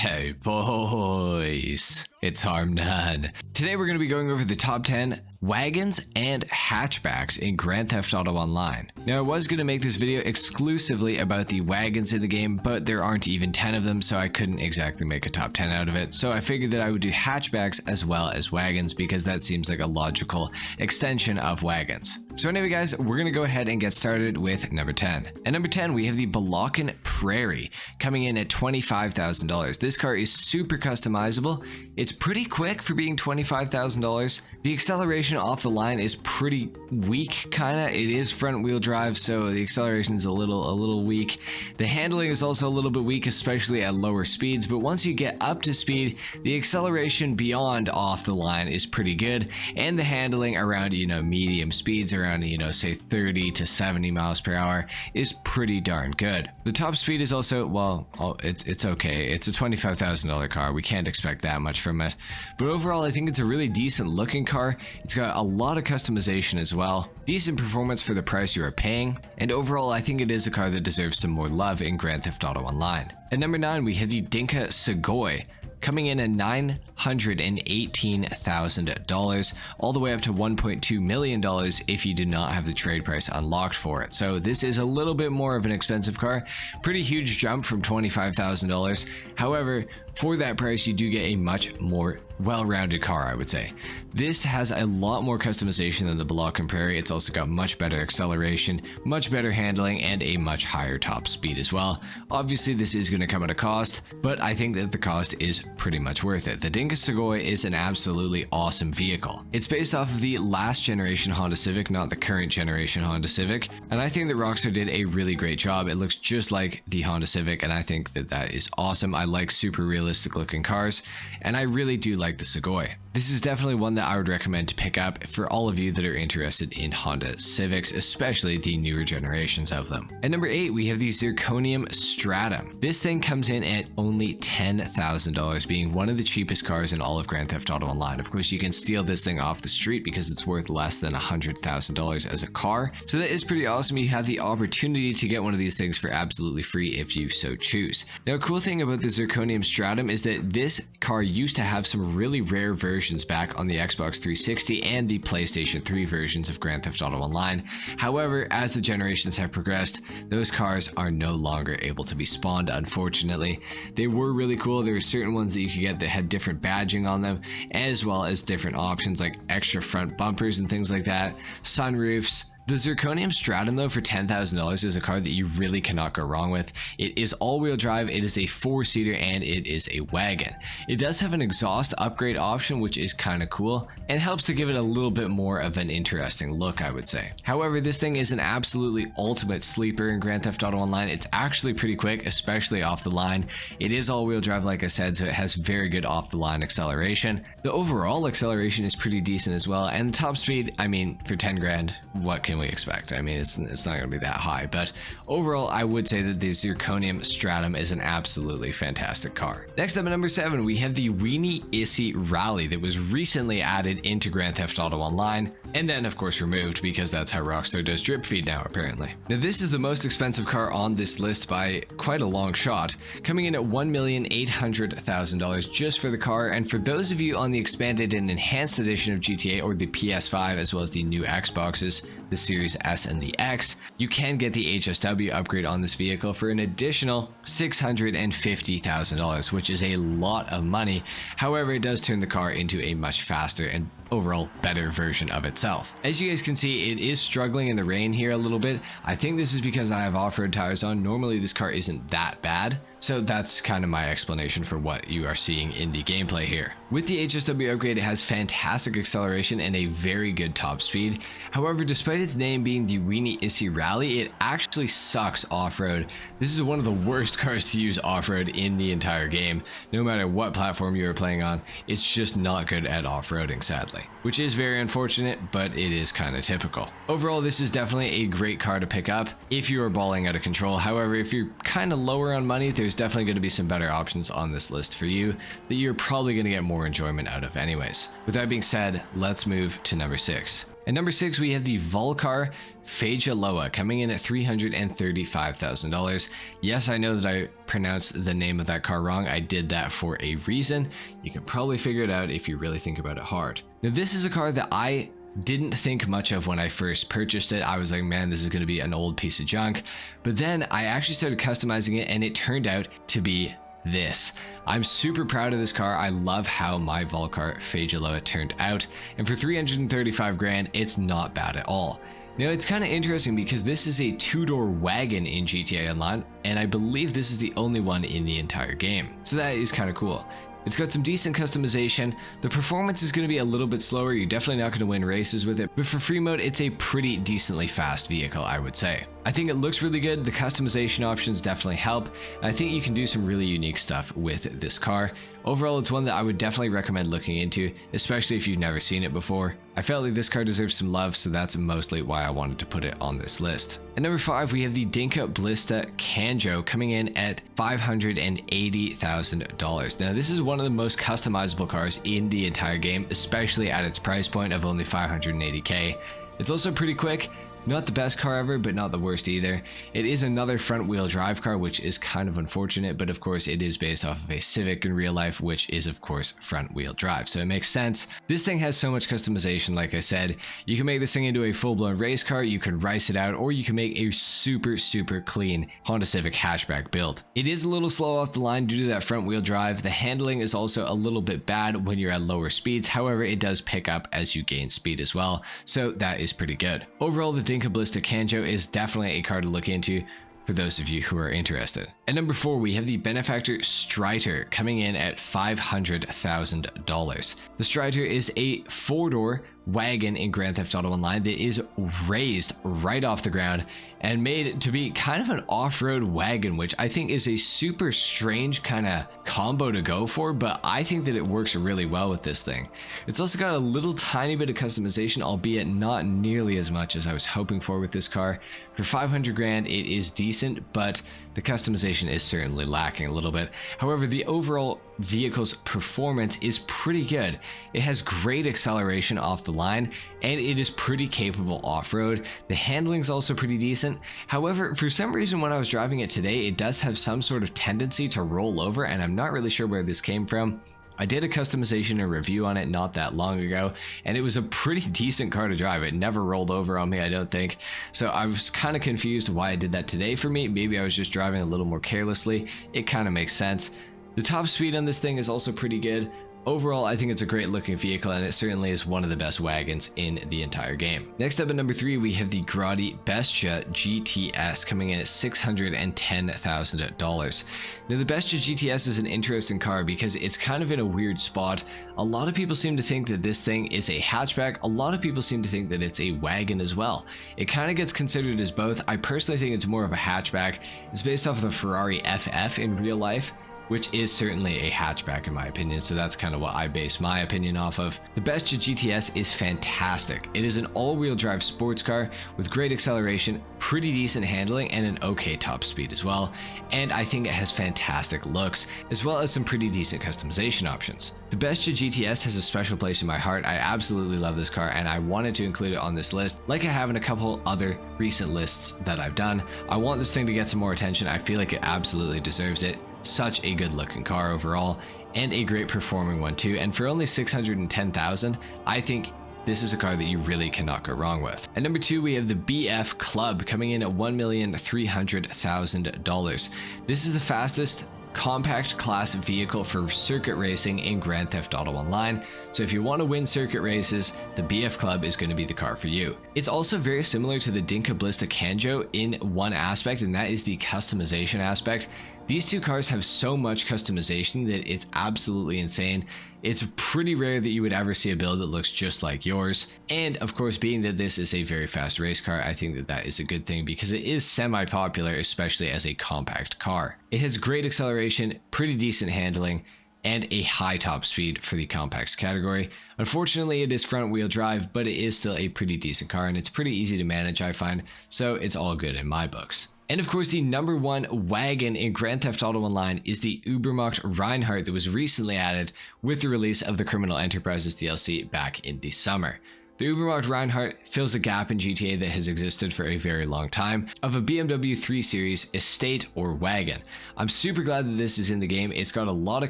Hey boys, it's HarmNone. Today we're going to be going over the top 10 wagons and hatchbacks in Grand Theft Auto Online. Now I was going to make this video exclusively about the wagons in the game, but there aren't even 10 of them, so I couldn't exactly make a top 10 out of it. So I figured that I would do hatchbacks as well as wagons because that seems like a logical extension of wagons. So anyway guys, we're going to go ahead and get started with number 10. At number 10 we have the Balkan Prairie coming in at $25,000. This car is super customizable. It's pretty quick for being $25,000. The acceleration off the line is pretty weak, kinda. It is front wheel drive, so the acceleration is a little weak. The handling is also a little bit weak, especially at lower speeds, but once you get up to speed, the acceleration beyond off the line is pretty good, and the handling around, medium speeds, around, say 30 to 70 miles per hour is pretty darn good. The top speed is also, well, it's okay. It's a $25,000 car. We can't expect that much from it. But overall, I think it's a really decent looking car. It's got a lot of customization as well. Decent performance for the price you are paying. And overall, I think it is a car that deserves some more love in Grand Theft Auto Online. At number 9, we have the Dinka Suzuki, coming in at $918,000, all the way up to $1.2 million if you do not have the trade price unlocked for it. So this is a little bit more of an expensive car. Pretty huge jump from $25,000. However, for that price, you do get a much more well-rounded car, I would say. This has a lot more customization than the Balkan Prairie. It's also got much better acceleration, much better handling, and a much higher top speed as well. Obviously, this is going to come at a cost, but I think that the cost is pretty much worth it. The Dinka Suzuki is an absolutely awesome vehicle. It's based off of the last generation Honda Civic, not the current generation Honda Civic, and I think that Rockstar did a really great job. It looks just like the Honda Civic, and I think that that is awesome. I like super realistic looking cars, and I really do like the Suzuki. This is definitely one that I would recommend to pick up for all of you that are interested in Honda Civics, especially the newer generations of them. At number 8, we have the Zirconium Stratum. This thing comes in at only $10,000, being one of the cheapest cars in all of Grand Theft Auto Online. Of course, you can steal this thing off the street because it's worth less than $100,000 as a car. So that is pretty awesome. You have the opportunity to get one of these things for absolutely free if you so choose. Now, a cool thing about the Zirconium Stratum is that this car used to have some really rare versions back on the Xbox 360 and the PlayStation 3 versions of Grand Theft Auto Online. However, as the generations have progressed, those cars are no longer able to be spawned, unfortunately. They were really cool. There were certain ones that you could get that had different badging on them, as well as different options like extra front bumpers and things like that, sunroofs. The Zirconium Stratum, though, for $10,000 is a car that you really cannot go wrong with. It is all-wheel drive, it is a 4-seater, and it is a wagon. It does have an exhaust upgrade option, which is kind of cool, and helps to give it a little bit more of an interesting look, I would say. However, this thing is an absolutely ultimate sleeper in Grand Theft Auto Online. It's actually pretty quick, especially off the line. It is all-wheel drive, like I said, so it has very good off-the-line acceleration. The overall acceleration is pretty decent as well, and the top speed, I mean, for 10 grand, what can we expect? I mean, it's not going to be that high, but overall, I would say that the Zirconium Stratum is an absolutely fantastic car. Next up at number 7, we have the Weenie Issy Rally that was recently added into Grand Theft Auto Online, and then of course removed because that's how Rockstar does drip feed now, apparently. Now, this is the most expensive car on this list by quite a long shot, coming in at $1,800,000 just for the car. And for those of you on the expanded and enhanced edition of GTA or the PS5, as well as the new Xboxes, the Series S and the X, you can get the HSW upgrade on this vehicle for an additional $650,000, which is a lot of money. However, it does turn the car into a much faster and overall better version of itself. As you guys can see, it is struggling in the rain here a little bit. I think this is because I have off-road tires on. Normally this car isn't that bad, so that's kind of my explanation for what you are seeing in the gameplay here. With the HSW upgrade, it has fantastic acceleration and a very good top speed. However, despite its name being the Weenie Issy Rally, it actually sucks off-road. This is one of the worst cars to use off-road in the entire game. No matter what platform you are playing on, it's just not good at off-roading, sadly, which is very unfortunate, but it is kind of typical. Overall, this is definitely a great car to pick up if you are balling out of control. However, if you're kind of lower on money, there's there's definitely going to be some better options on this list for you that you're probably going to get more enjoyment out of anyways. With that being said, let's move to number 6. At number 6, we have the Volcar Fajaloa coming in at $335,000. Yes, I know that I pronounced the name of that car wrong. I did that for a reason. You can probably figure it out if you really think about it hard. Now, this is a car that I didn't think much of when I first purchased it. I was like, man, this is going to be an old piece of junk. But then I actually started customizing it and it turned out to be this. I'm super proud of this car. I love how my Volcar Fajaloa turned out, and for 335 grand, it's not bad at all. Now, it's kind of interesting because this is a two-door wagon in GTA Online, and I believe this is the only one in the entire game. So that is kind of cool. It's got some decent customization. The performance is going to be a little bit slower. You're definitely not going to win races with it, but for free mode, it's a pretty decently fast vehicle, I would say. I think it looks really good. The customization options definitely help. And I think you can do some really unique stuff with this car. Overall, it's one that I would definitely recommend looking into, especially if you've never seen it before. I felt like this car deserves some love, so that's mostly why I wanted to put it on this list. At number 5, we have the Dinka Blista Kanjo coming in at $580,000. Now, this is one of the most customizable cars in the entire game, especially at its price point of only $580K. It's also pretty quick. Not the best car ever, but not the worst either. It is another front-wheel drive car, which is kind of unfortunate, but of course it is based off of a Civic in real life, which is of course front-wheel drive, so it makes sense. This thing has so much customization, like I said. You can make this thing into a full-blown race car, you can rice it out, or you can make a super clean Honda Civic hatchback build. It is a little slow off the line due to that front-wheel drive. The handling is also a little bit bad when you're at lower speeds, however it does pick up as you gain speed as well, so that is pretty good. Overall, the Dinka Blista Kanjo is definitely a car to look into for those of you who are interested. At number 4, we have the Benefactor Strider coming in at $500,000. The Strider is a 4-door wagon in Grand Theft Auto Online that is raised right off the ground and made to be kind of an off-road wagon, which I think is a super strange kind of combo to go for, but I think that it works really well with this thing. It's also got a little tiny bit of customization, albeit not nearly as much as I was hoping for with this car. For 500 grand, it is decent, but the customization is certainly lacking a little bit. However, the overall vehicle's performance is pretty good. It has great acceleration off the line, and it is pretty capable off-road. The handling's also pretty decent. However, for some reason when I was driving it today, it does have some sort of tendency to roll over, and I'm not really sure where this came from. I did a customization and review on it not that long ago, and it was a pretty decent car to drive. It never rolled over on me, I don't think. So I was kind of confused why I did that today for me. Maybe I was just driving a little more carelessly. It kind of makes sense. The top speed on this thing is also pretty good. Overall, I think it's a great looking vehicle, and it certainly is one of the best wagons in the entire game. Next up at number 3, we have the Grotti Bestia GTS coming in at $610,000. Now, the Bestia GTS is an interesting car because it's kind of in a weird spot. A lot of people seem to think that this thing is a hatchback. A lot of people seem to think that it's a wagon as well. It kind of gets considered as both. I personally think it's more of a hatchback. It's based off of the Ferrari FF in real life, which is certainly a hatchback in my opinion, so that's kind of what I base my opinion off of. The Bestia GTS is fantastic. It is an all-wheel drive sports car with great acceleration, pretty decent handling, and an okay top speed as well, and I think it has fantastic looks, as well as some pretty decent customization options. The Bestia GTS has a special place in my heart. I absolutely love this car, and I wanted to include it on this list, like I have in a couple other recent lists that I've done. I want this thing to get some more attention. I feel like it absolutely deserves it. Such a good looking car overall, and a great performing one too, and for only $610,000, I think this is a car that you really cannot go wrong with. At number 2, we have the BF Club coming in at $1,300,000. This is the fastest compact class vehicle for circuit racing in Grand Theft Auto Online. So if you want to win circuit races, the BF Club is going to be the car for you. It's also very similar to the Dinka Blista Kanjo in one aspect, and that is the customization aspect. These two cars have so much customization that it's absolutely insane. It's pretty rare that you would ever see a build that looks just like yours. And of course, being that this is a very fast race car, I think that that is a good thing because it is semi-popular, especially as a compact car. It has great acceleration, pretty decent handling, and a high top speed for the compacts category. Unfortunately, it is front wheel drive, but it is still a pretty decent car, and it's pretty easy to manage, I find, so it's all good in my books. And of course, the number one wagon in Grand Theft Auto Online is the Ubermox Reinhardt that was recently added with the release of the Criminal Enterprises DLC back in the summer. The Ubermox Reinhardt fills a gap in GTA that has existed for a very long time of a BMW 3 Series estate or wagon. I'm super glad that this is in the game. It's got a lot of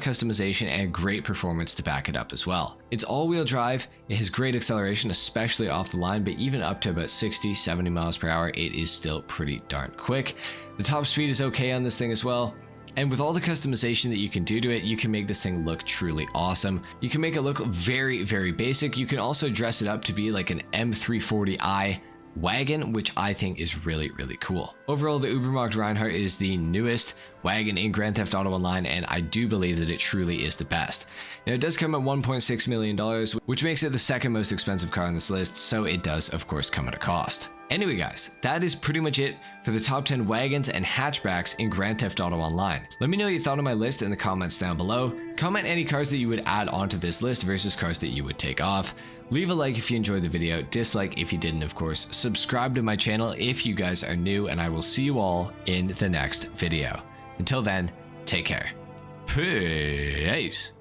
customization and great performance to back it up as well. It's all-wheel drive, it has great acceleration, especially off the line, but even up to about 60-70 miles per hour, it is still pretty darn quick. The top speed is okay on this thing as well. And with all the customization that you can do to it, you can make this thing look truly awesome. You can make it look very, very basic. You can also dress it up to be like an M340i wagon, which I think is really, really cool. Overall, the Ubermox Reinhardt is the newest wagon in Grand Theft Auto Online, and I do believe that it truly is the best. Now, it does come at $1.6 million, which makes it the second most expensive car on this list, so it does, of course, come at a cost. Anyway guys, that is pretty much it for the top 10 wagons and hatchbacks in Grand Theft Auto Online. Let me know what you thought of my list in the comments down below. Comment any cars that you would add onto this list versus cars that you would take off. Leave a like if you enjoyed the video, dislike if you didn't, of course. Subscribe to my channel if you guys are new, and I will see you all in the next video. Until then, take care. Peace.